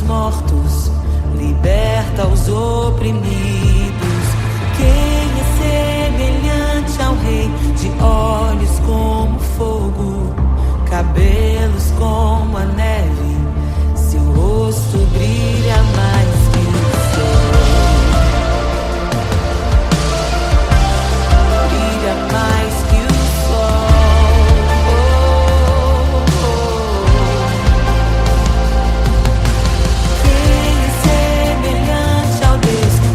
mortos, liberta os oprimidos. Quem é semelhante ao Rei, de olhos como fogo, cabelos como a neve, seu rosto brilha mais que o sol. Brilha mais que o sol. Quem é semelhante ao Deus que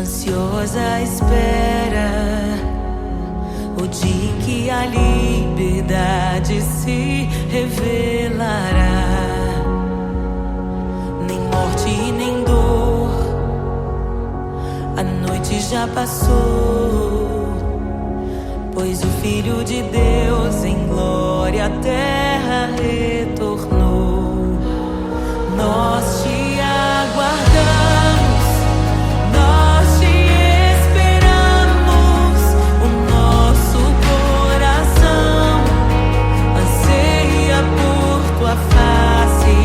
ansiosa espera o dia em que a liberdade se revelará. Nem morte e nem dor, a noite já passou, pois o Filho de Deus em glória à terra retornou. Nós te aguardamos, nós te esperamos. O nosso coração anseia por tua face,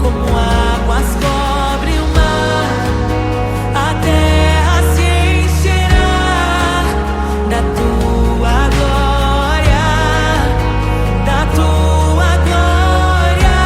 como águas cobre o mar. A terra se encherá da tua glória, da tua glória.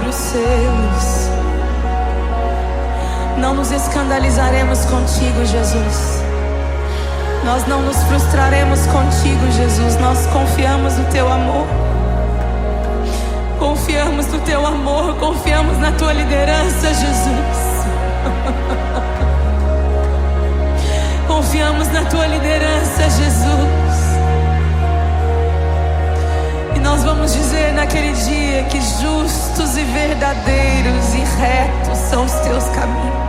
abre os selos. Não nos escandalizaremos contigo, Jesus. Nós não nos frustraremos contigo, Jesus. Nós confiamos no teu amor. Confiamos no teu amor, confiamos na tua liderança, Jesus. Confiamos na tua liderança, Jesus. E nós vamos dizer naquele dia que justos e verdadeiros e retos são os teus caminhos.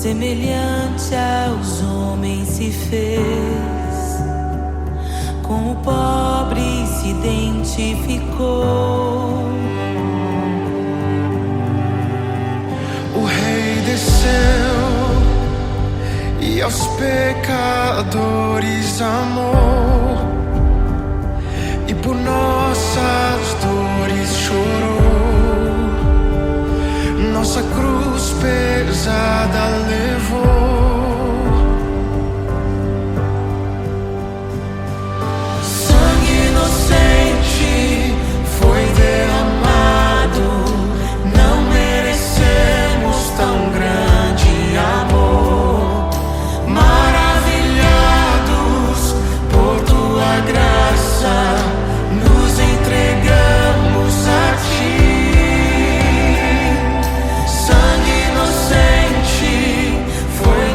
semelhante aos homens se fez, com o pobre se identificou. O Rei desceu e aos pecadores amou, e por nossas dores chorou, nossa cruz pesada levou. Sangue inocente foi derramado, não merecemos tão grande amor. Maravilhados por tua graça, nos entregamos a ti. Sangue inocente foi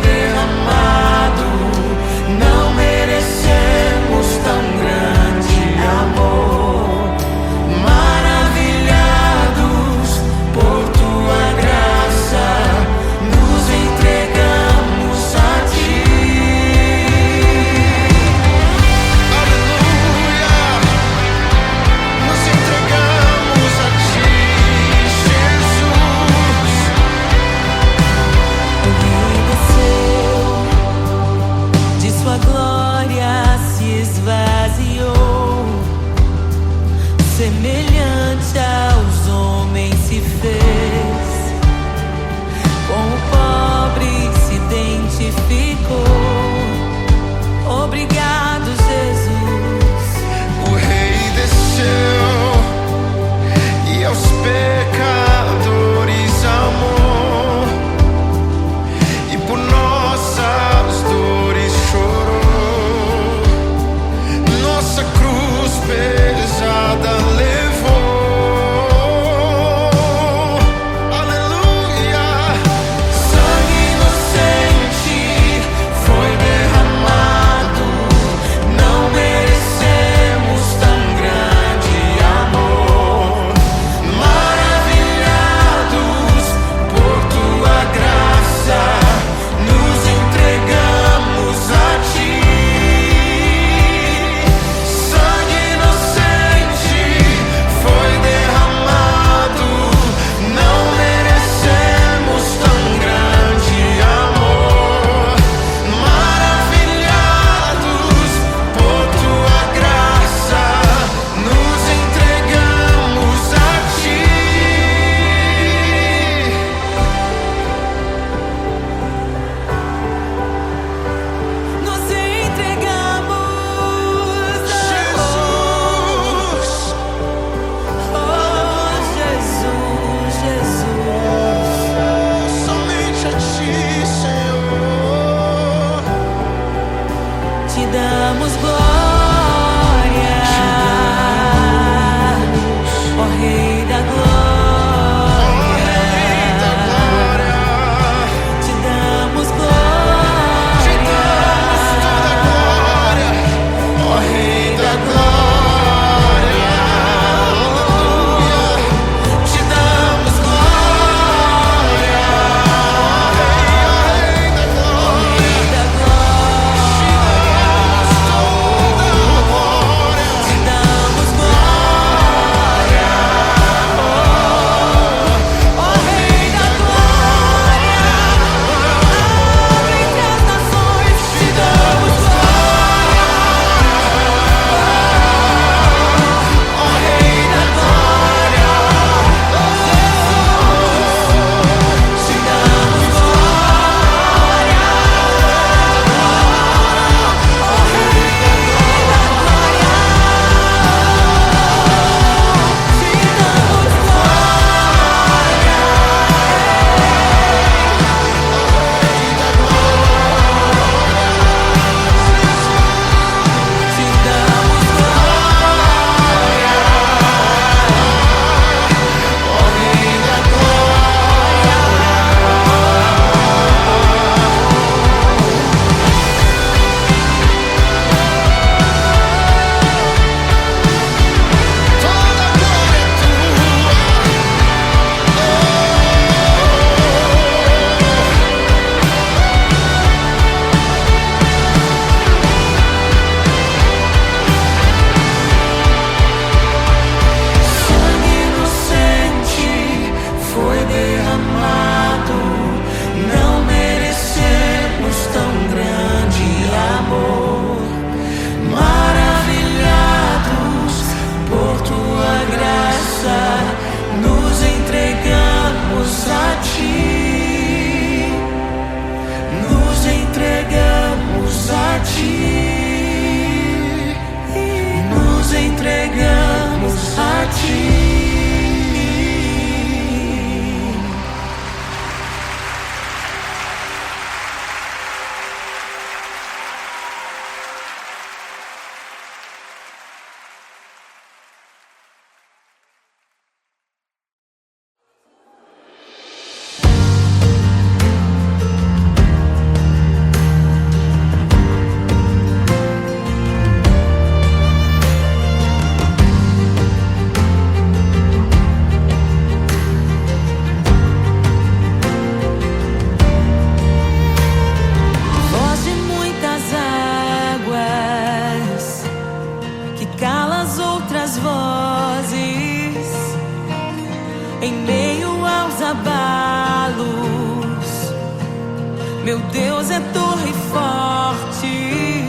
Meu Deus é torre forte.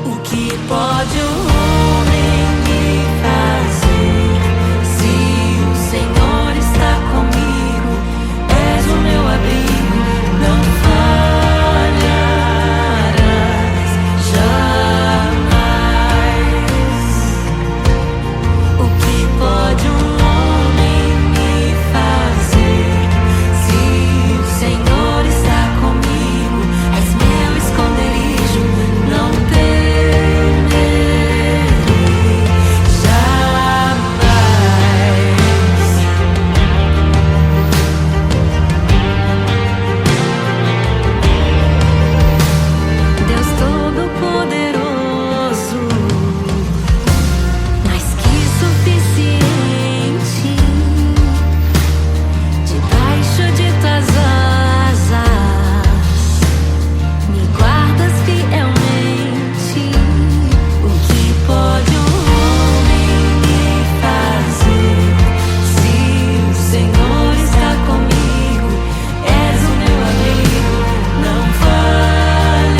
O que pode o homem me fazer? Se o Senhor está comigo, és o meu abrigo, não falharás jamais. O que pode um homem me fazer? Se o Senhor está comigo, és meu esconderijo, não temerei jamais. Deus Todo-Poderoso, mais que suficiente, debaixo de tuas asas me guardas fielmente. O que pode um homem me fazer? Se o Senhor está comigo, és o meu abrigo, não falharás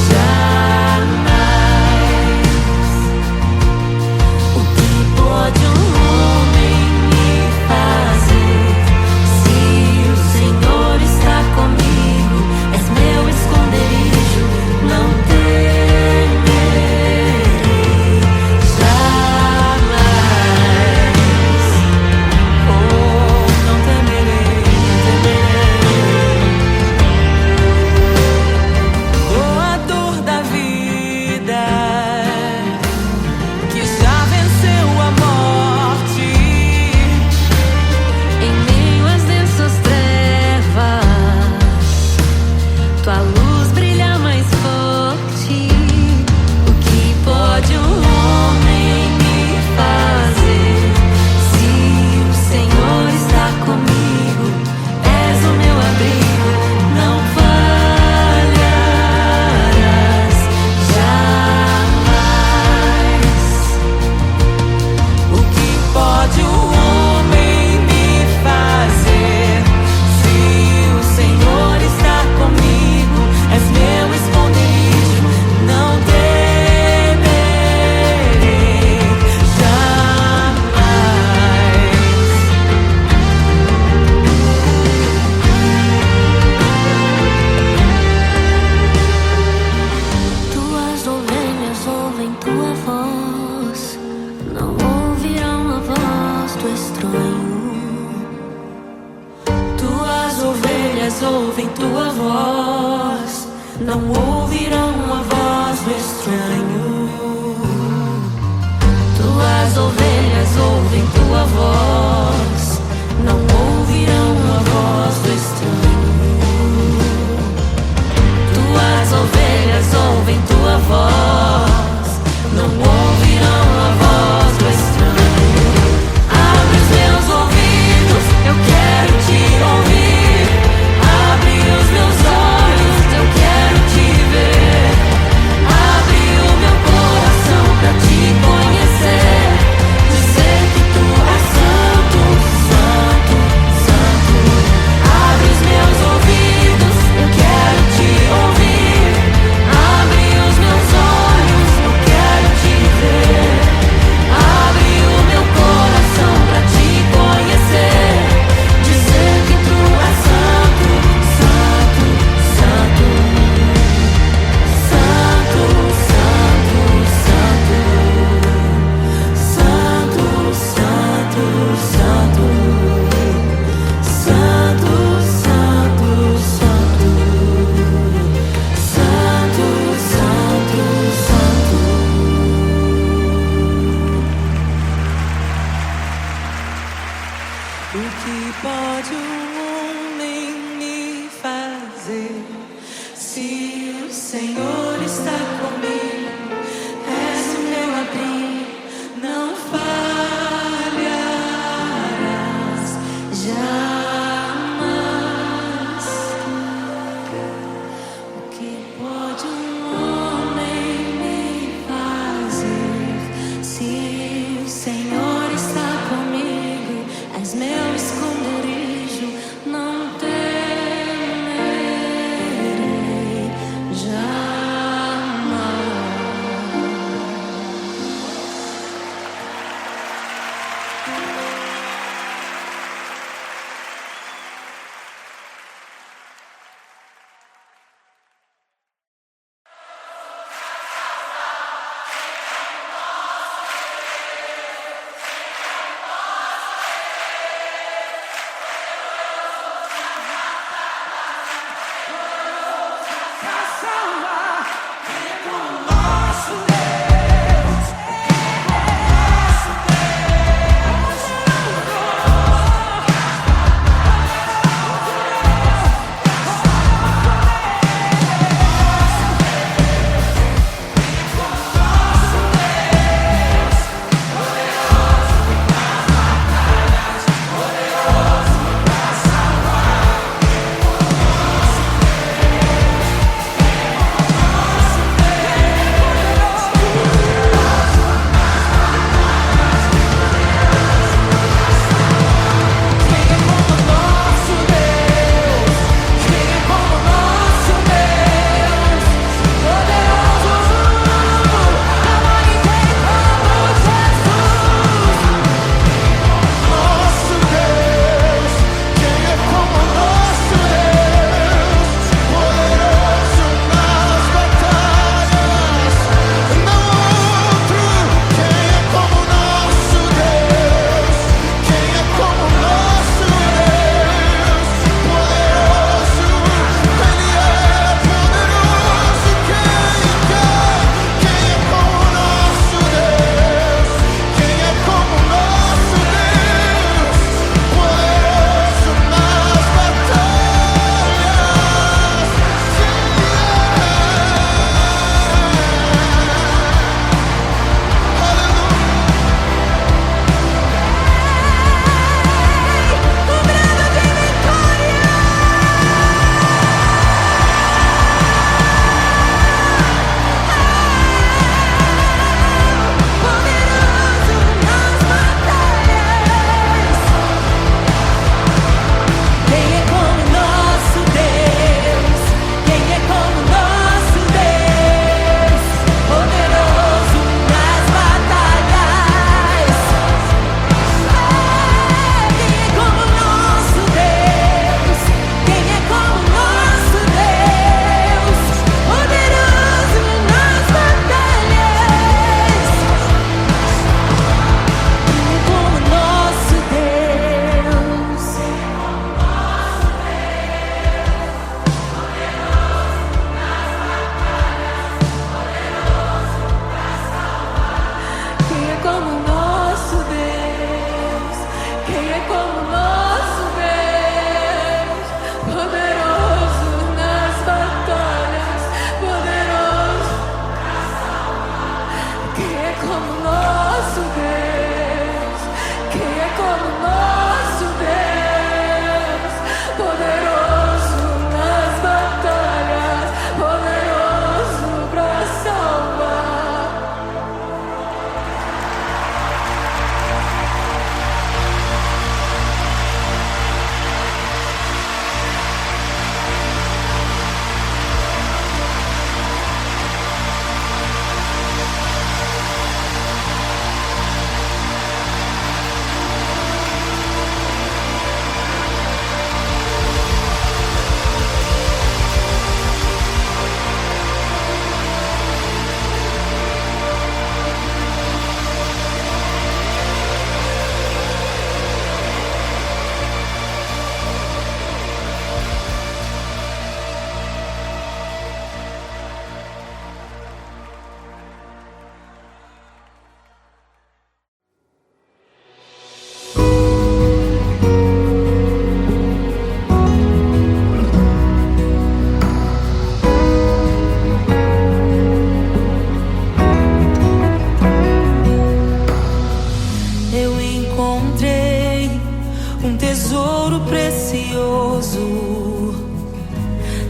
jamais. O que pode um homem me fazer? Se o Senhor está comigo, és meu esconderijo, não temerei jamais. Oh, não temerei, não temerei. Doador da vida, que já venceu a morte, em meio às densas trevas, tua luz brilha mais forte. O que pode um homem me fazer? Se o Senhor está comigo, és o meu abrigo, não falharás jamais. O que pode um homem me fazer? Se o Senhor está comigo, és meu esconderijo, não temerei jamais. Tuas ovelhas ouvem tua voz, não ouvirão a voz do estranho. Tuas ovelhas ouvem tua voz, não ouvirão a voz do estranho. Tuas ovelhas ouvem tua voz, não ouvirão a voz do estranho. Tuas ovelhas ouvem tua voz, não ouvirão a voz do estranho. Abre os meus ouvidos, eu quero te ouvir. Abre os meus olhos, eu quero te ver. Abre o meu coração pra te conhecer. Dizer que tu és santo, santo, santo. Abre os meus ouvidos, eu quero te ouvir. Abre os meus olhos, eu quero te ver. Abre o meu coração pra te conhecer. Dizer que tu és santo, santo, santo. Santo, santo, santo. Santo, santo, santo. Santo, santo, santo. Santo, santo, santo. O que pode um homem me fazer? Se o Senhor está comigo, és o meu abrigo, não falharás jamais. O que pode um homem me fazer? Se o Senhor está comigo, és meu esconderijo, não temerei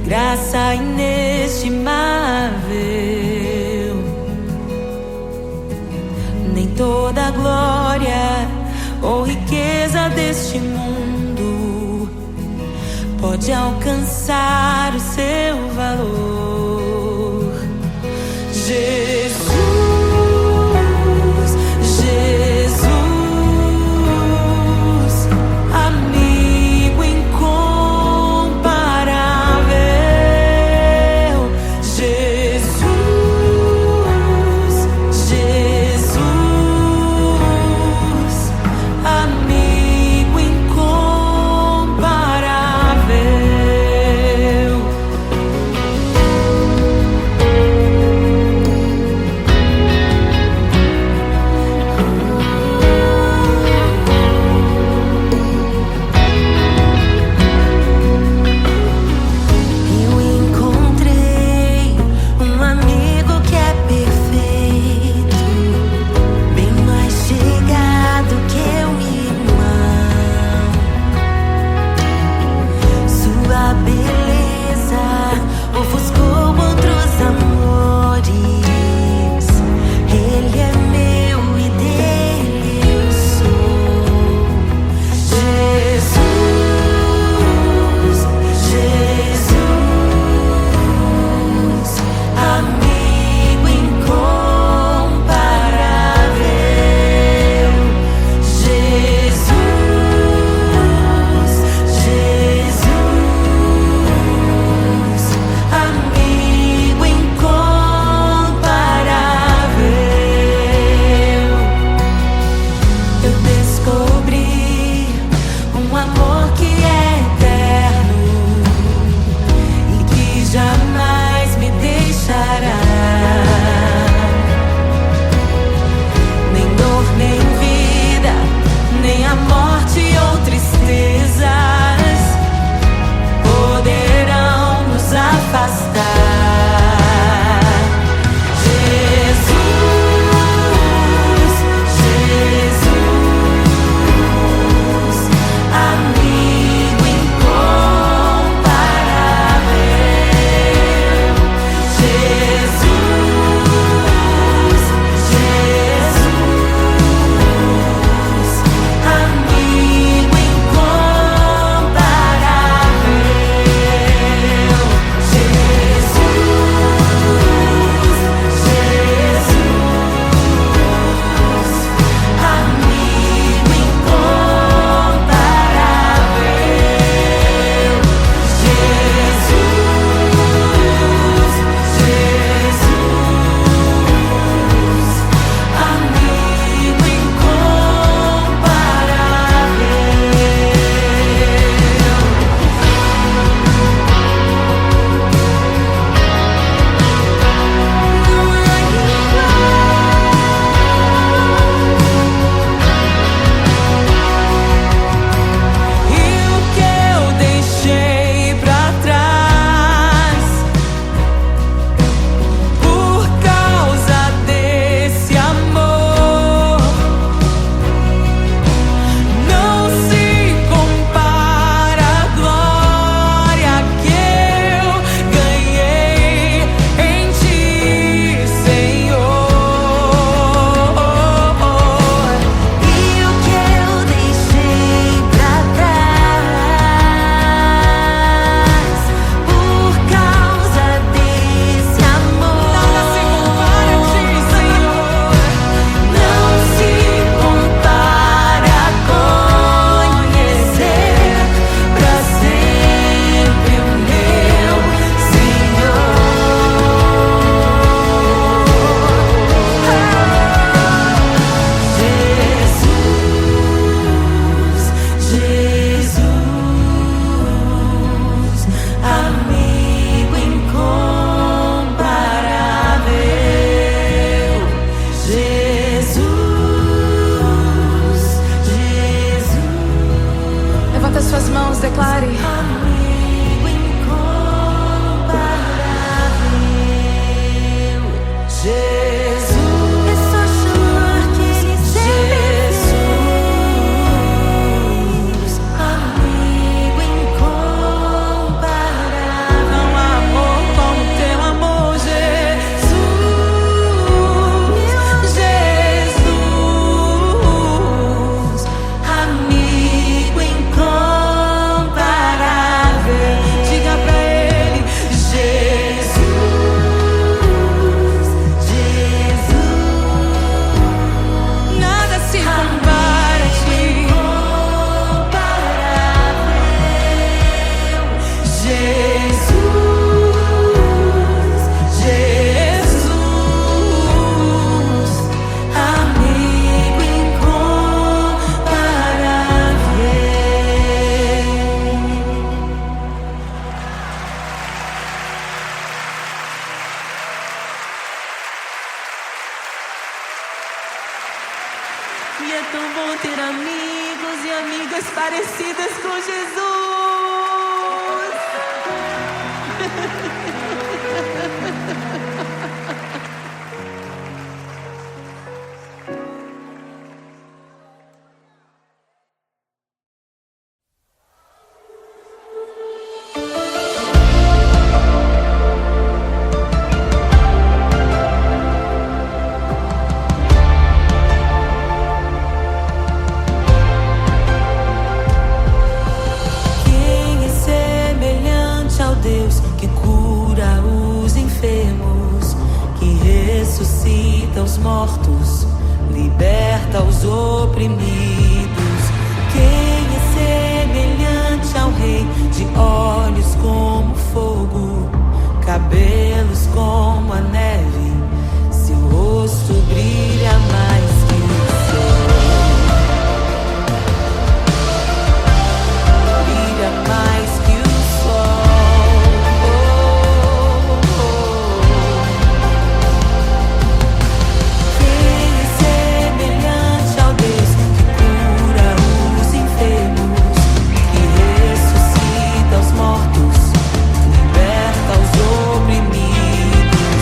graça inestimável. Nem toda a glória ou riqueza deste mundo pode alcançar o seu valor. Jesus, Jesus, amigo incomparável. Jesus, Jesus, amigo incomparável. amigos e amigas parecidas com Jesus. Quem é semelhante ao Deus que cura os enfermos, que ressuscita os mortos, liberta os oprimidos? Quem é semelhante ao Rei, de olhos como fogo, cabelos como a neve, seu rosto brilha mais que o sol, brilha mais que o sol. Quem é semelhante ao Deus que cura os enfermos, que ressuscita os mortos, liberta os oprimidos?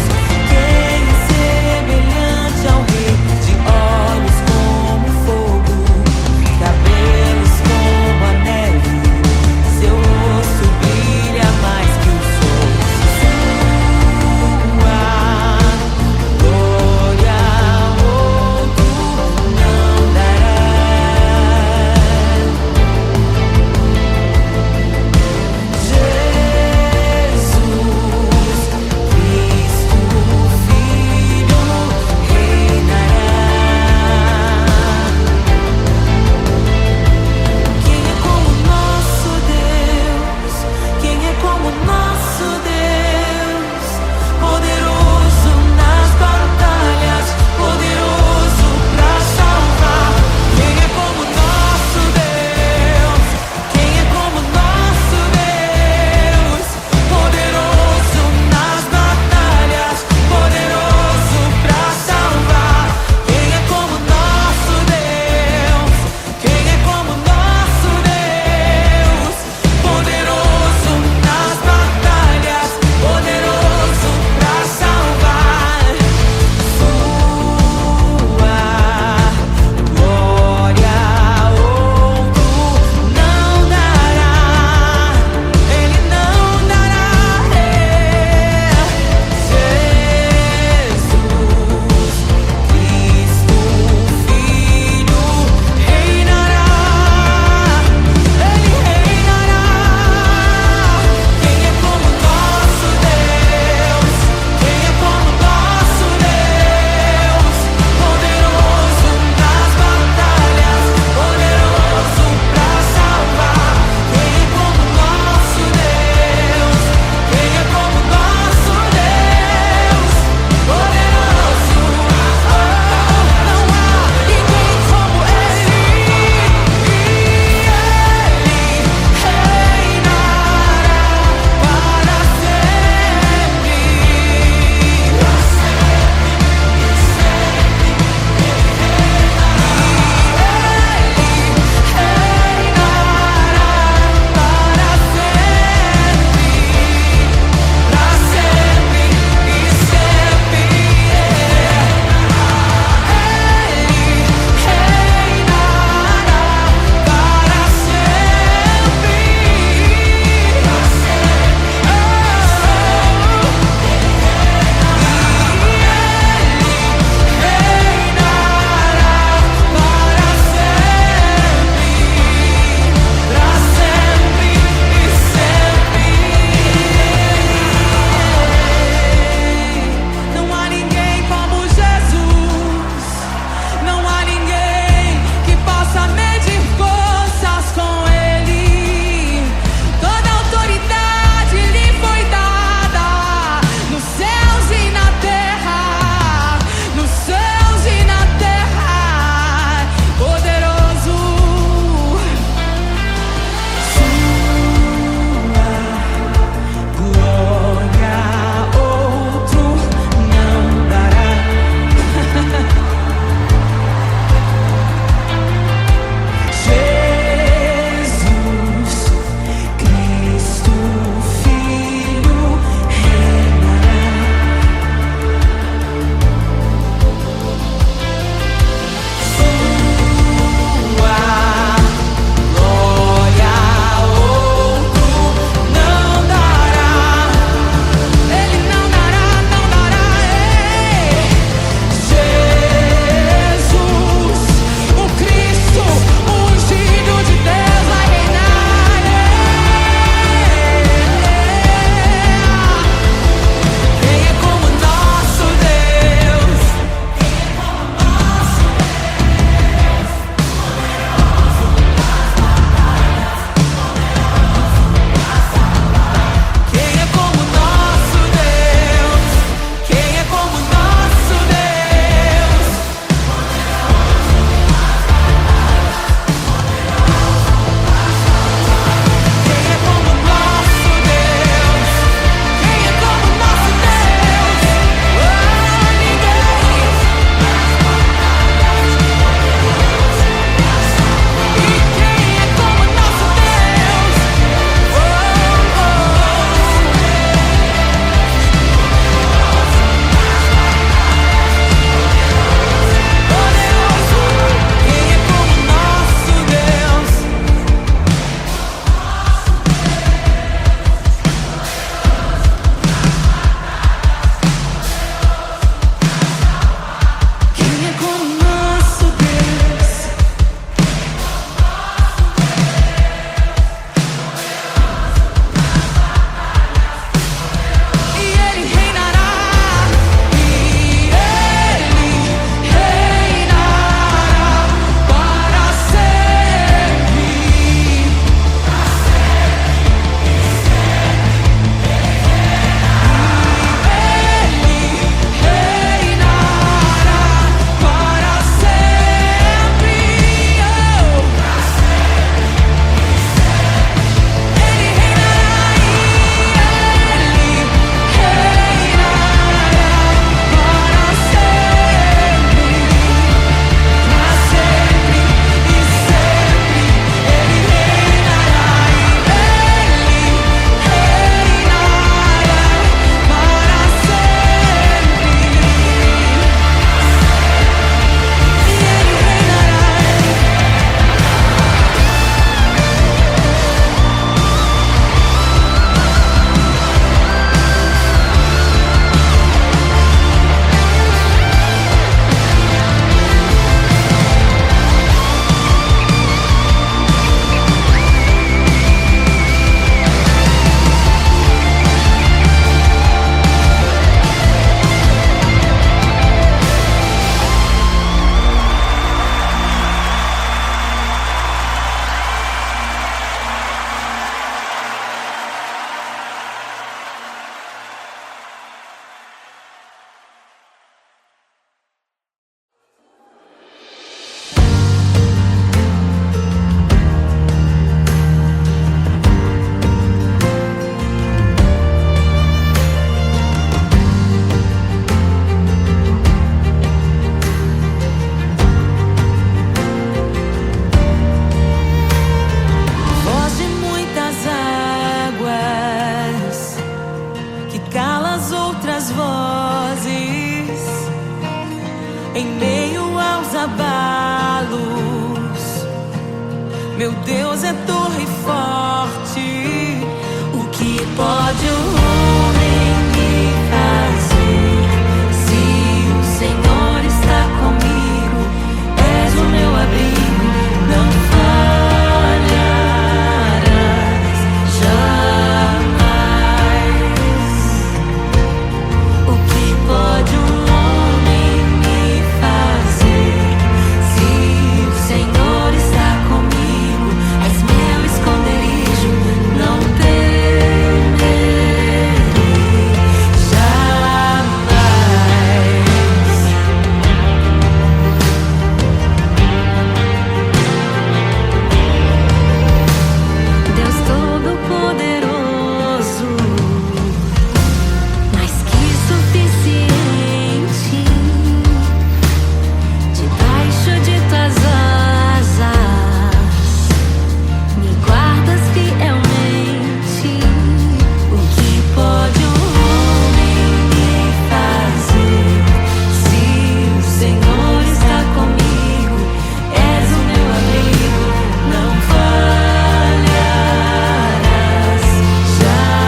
em meio aos abalos. Meu Deus é torre forte. O que pode o homem me fazer? Se o Senhor está comigo, és o meu abrigo, não falharás jamais. O que pode um homem me fazer? Se o Senhor está comigo, és meu esconderijo, não temerei jamais. Deus Todo-Poderoso, mais que suficiente, debaixo de tuas asas me guardas fielmente. O que pode um homem me fazer? Se o Senhor está comigo, és o meu abrigo, não falharás jamais.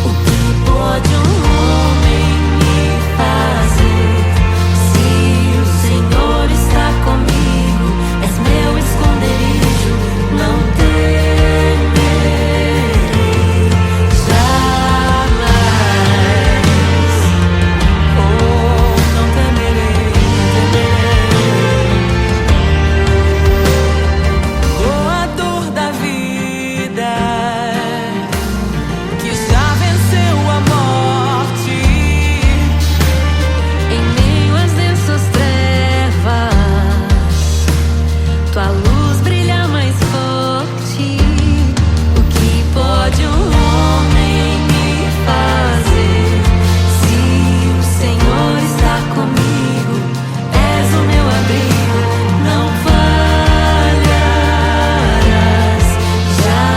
O que pode um homem me fazer? Se o Senhor está comigo, és meu esconderijo, não temerei jamais. Oh, não temerei, doador da vida, que já venceu a morte. Em meio às densas trevas, tua luz brilha mais forte. O que pode um homem me fazer? Se o Senhor está comigo, és o meu abrigo, não falharás jamais.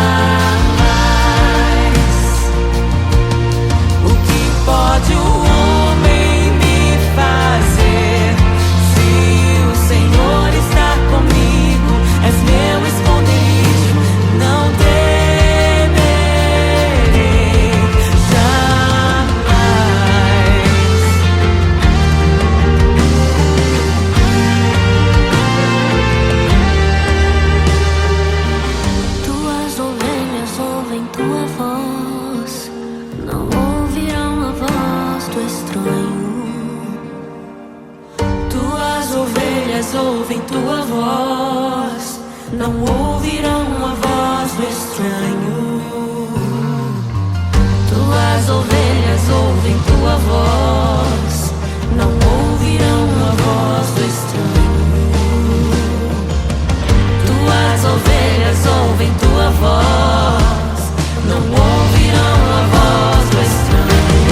O que pode o homem me fazer? Se o Senhor está comigo, és meu esconderijo, não temerei jamais. Tuas ovelhas ouvem tua voz, não ouvirão a voz do estranho. Tuas ovelhas ouvem tua voz, não ouvirão a voz do estranho. Tuas ovelhas ouvem tua voz, não ouvirão a voz do estranho. Tuas ovelhas ouvem tua voz, não ouvirão a voz do estranho.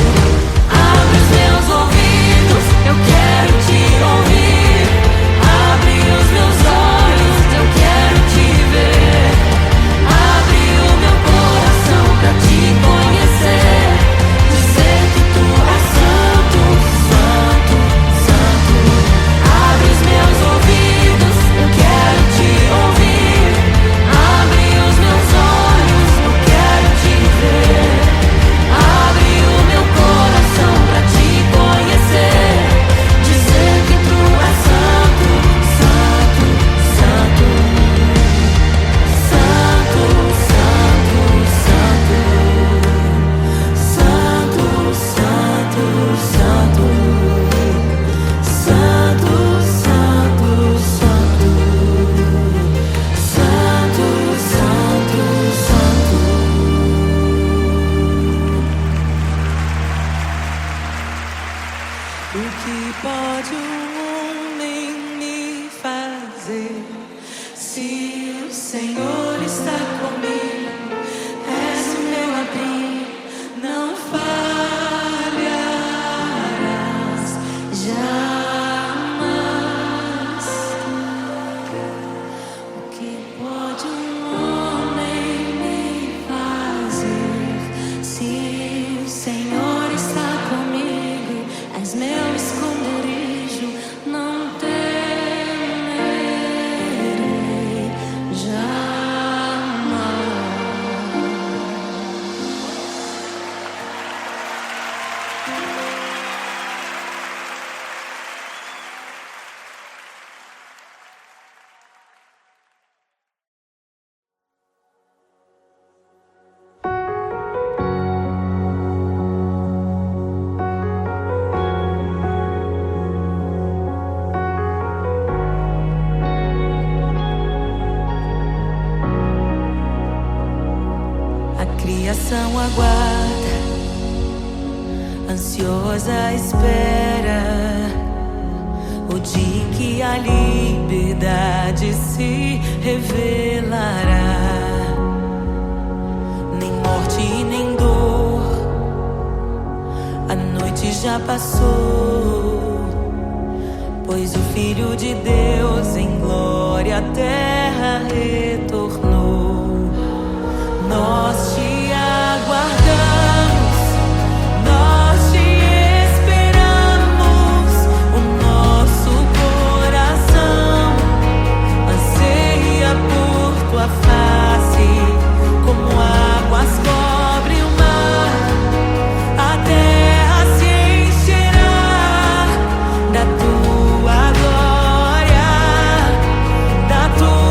Abre os meus ouvidos, eu quero te ouvir. Abre os meus olhos, eu quero te ver. criação aguarda, ansiosa espera o dia em que a liberdade se revelará. Nem morte e nem dor, a noite já passou, pois o Filho de Deus em glória à terra retornou. Nós te aguardamos, nós te esperamos. O nosso coração anseia por tua face, como águas cobre o mar. A terra se encherá da tua glória, da tua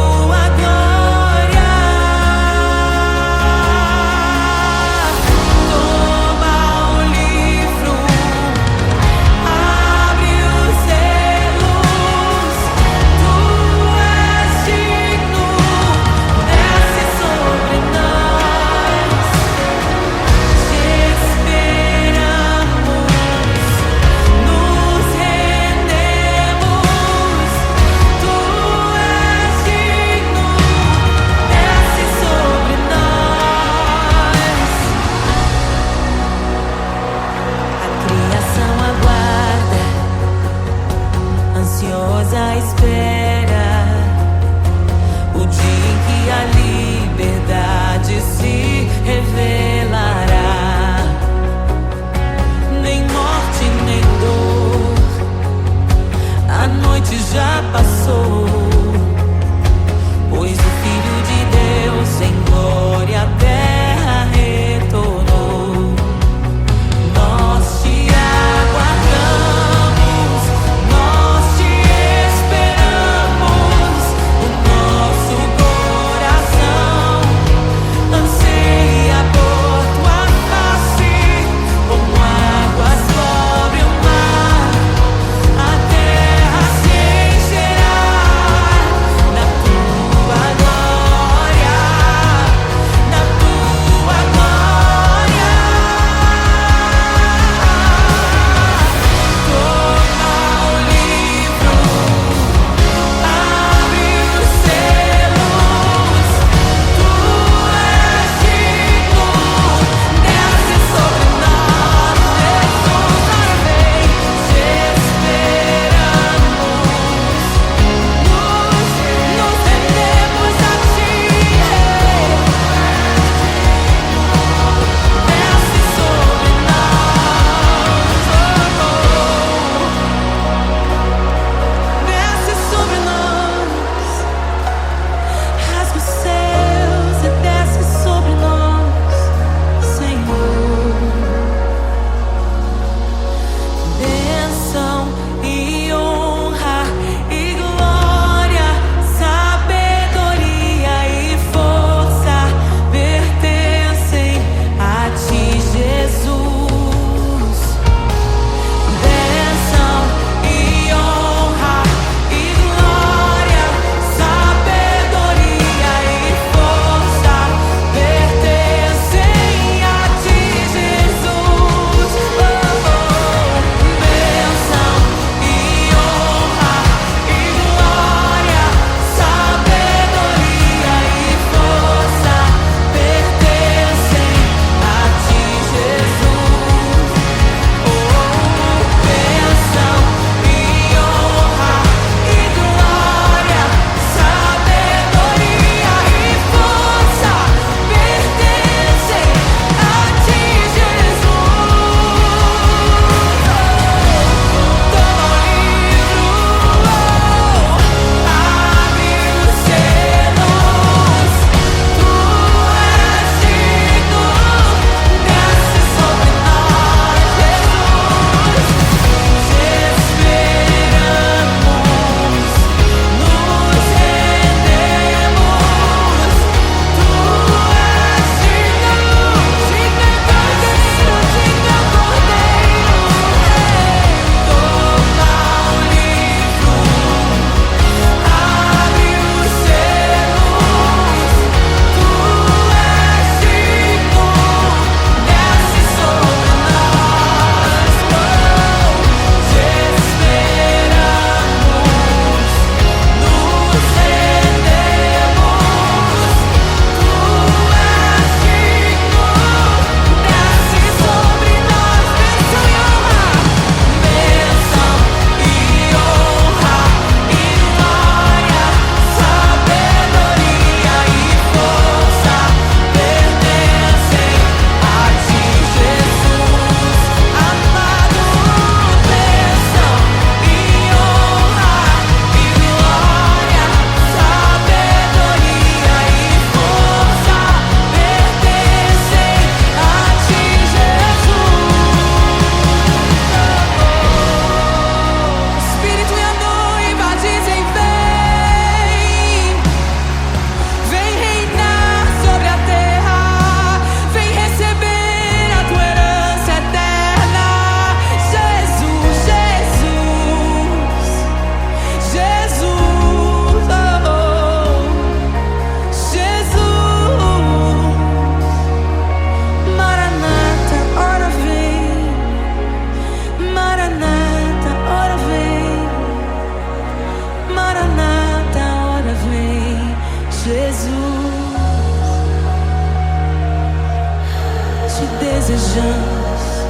vengeance.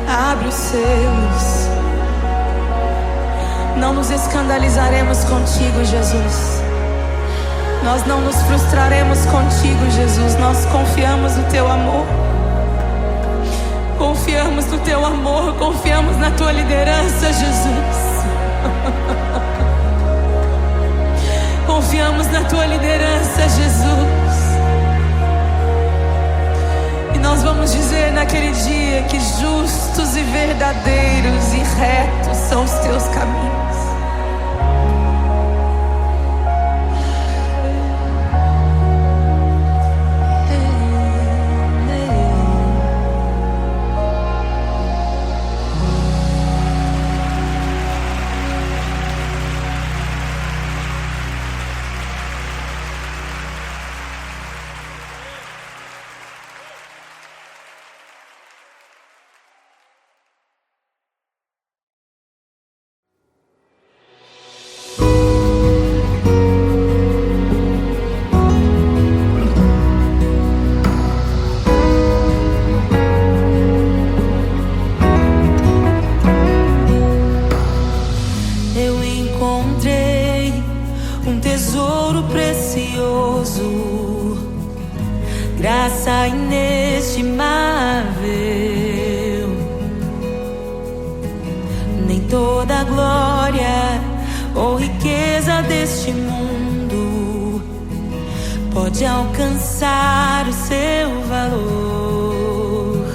Abre os selos. Não nos escandalizaremos contigo, Jesus. Nós não nos frustraremos contigo, Jesus. Nós confiamos no teu amor. Confiamos no teu amor. Confiamos na tua liderança, Jesus. Confiamos na tua liderança, Jesus. E nós vamos dizer naquele dia que justos e verdadeiros e retos são os teus caminhos. Graça inestimável, nem toda a glória ou riqueza deste mundo pode alcançar o seu valor.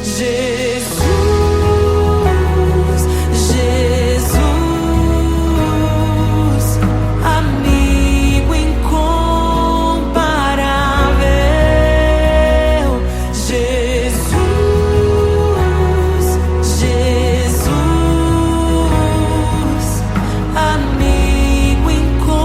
Jesus, Jesus, amigo incomparável. Jesus, Jesus, amigo incomparável.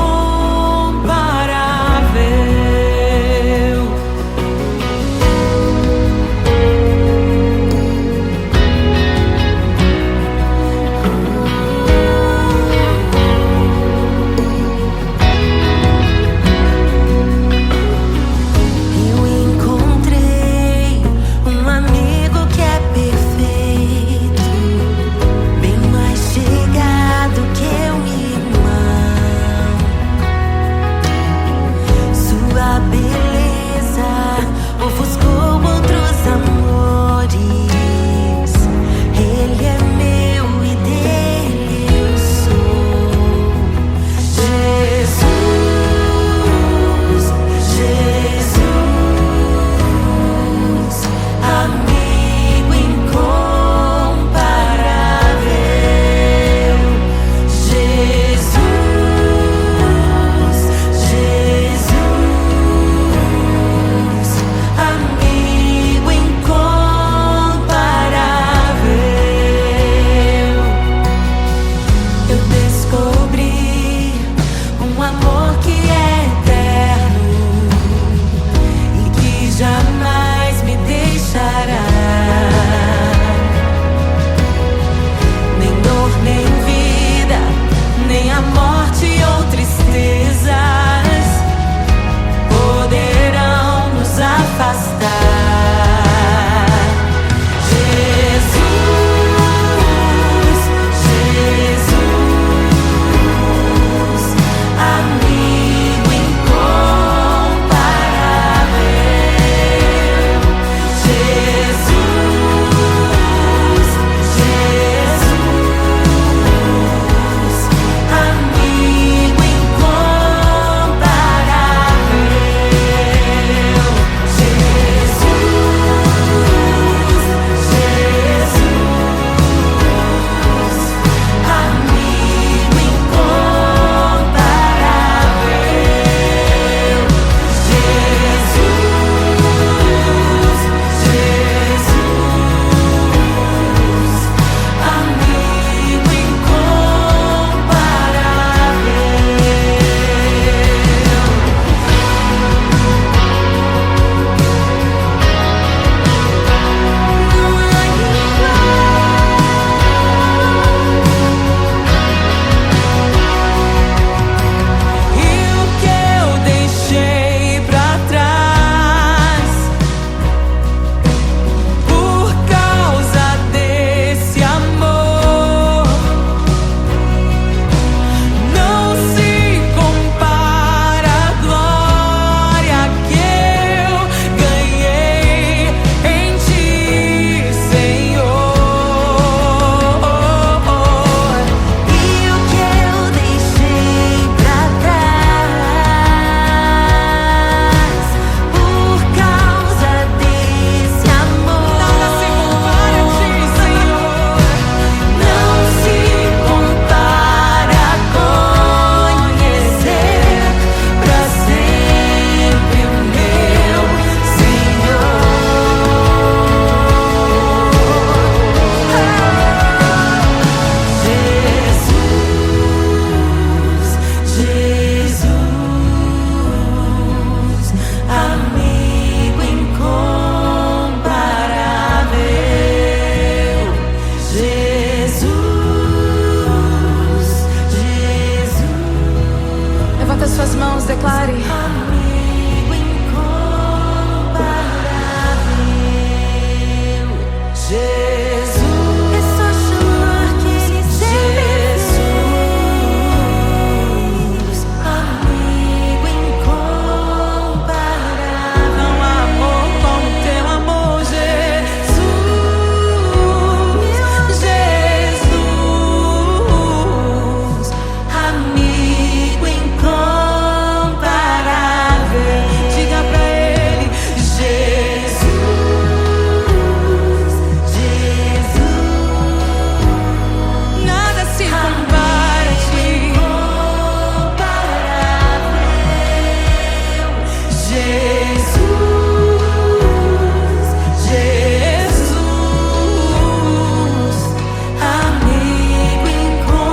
amigo incomparável.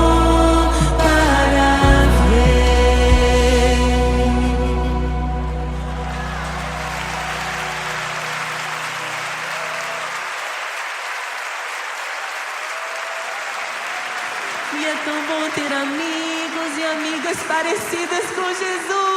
E é tão bom ter amigos e amigas parecidas com Jesus.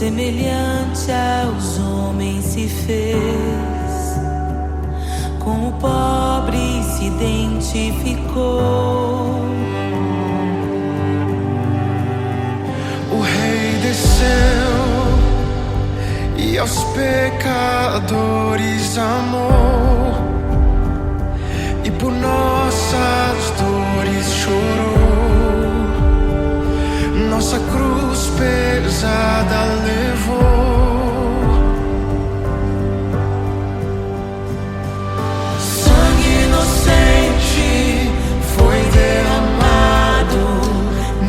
semelhante aos homens se fez, com o pobre se identificou. O Rei desceu e aos pecadores amou, e por nossas dores chorou, nossa cruz pesada levou. Sangue inocente foi derramado,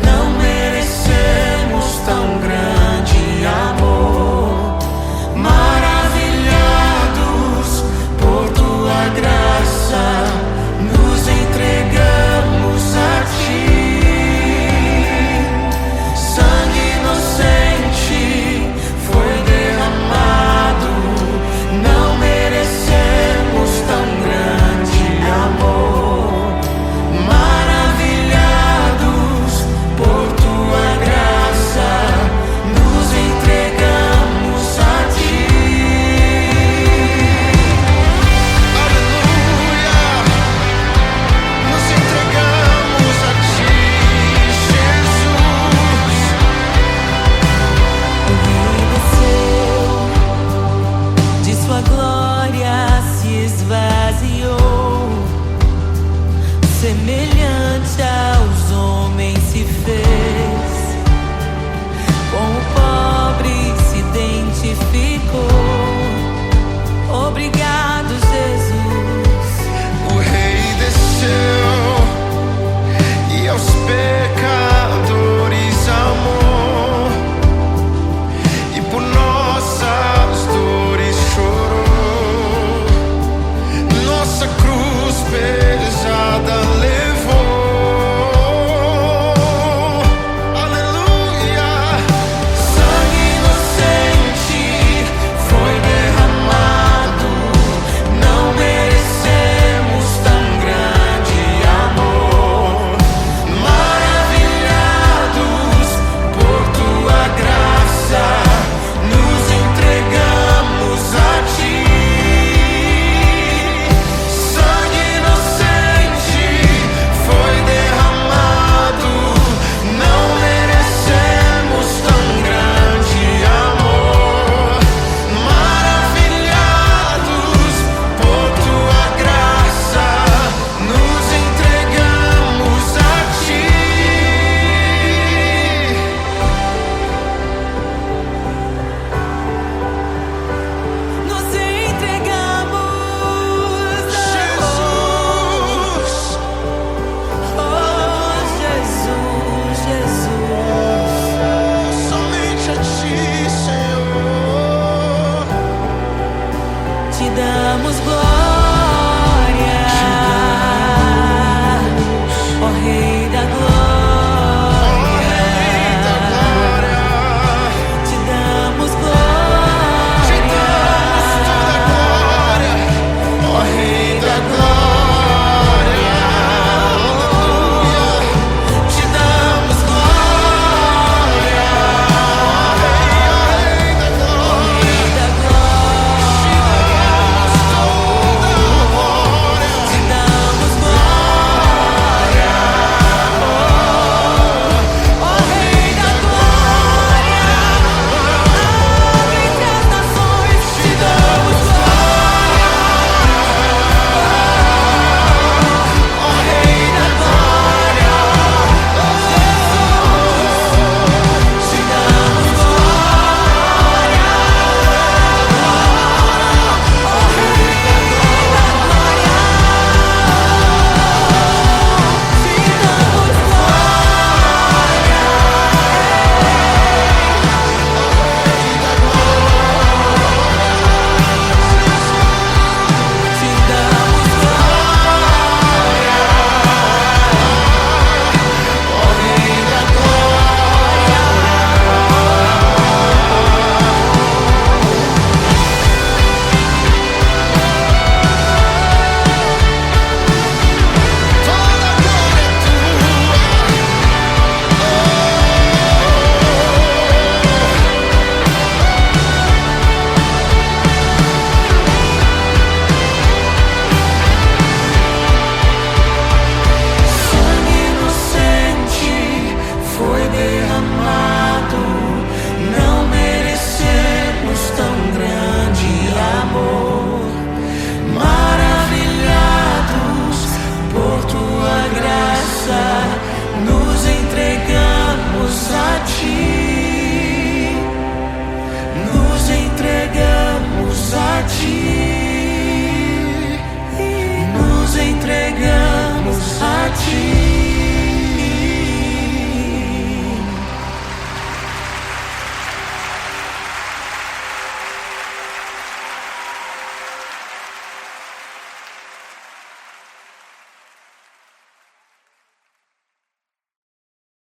não merecemos tão grande amor. Maravilhados por tua graça, nos entregamos a ti. Sangue inocente foi derramado, não merecemos tão grande amor. Maravilhados por tua graça, nos entregamos a ti. Aleluia! Nos entregamos a ti, Jesus. O Rei desceu, de sua glória se esvaziou, semelhante aos homens se fez, com o pobre se identificou. Obrigado, Jesus. O Rei desceu e aos pecadores amou, e por nossas dores chorou, nossa cruz pesada levou. Aleluia! Sangue inocente foi derramado, não merecemos tão grande amor. Maravilhados por tua graça, nos entregamos a ti. Sangue inocente foi derramado, não merecemos tão grande amor. Maravilhados por tua graça, nos entregamos a ti. Nos entregamos, Jesus, oh Jesus, Jesus. somente a ti, Senhor. Te damos glória.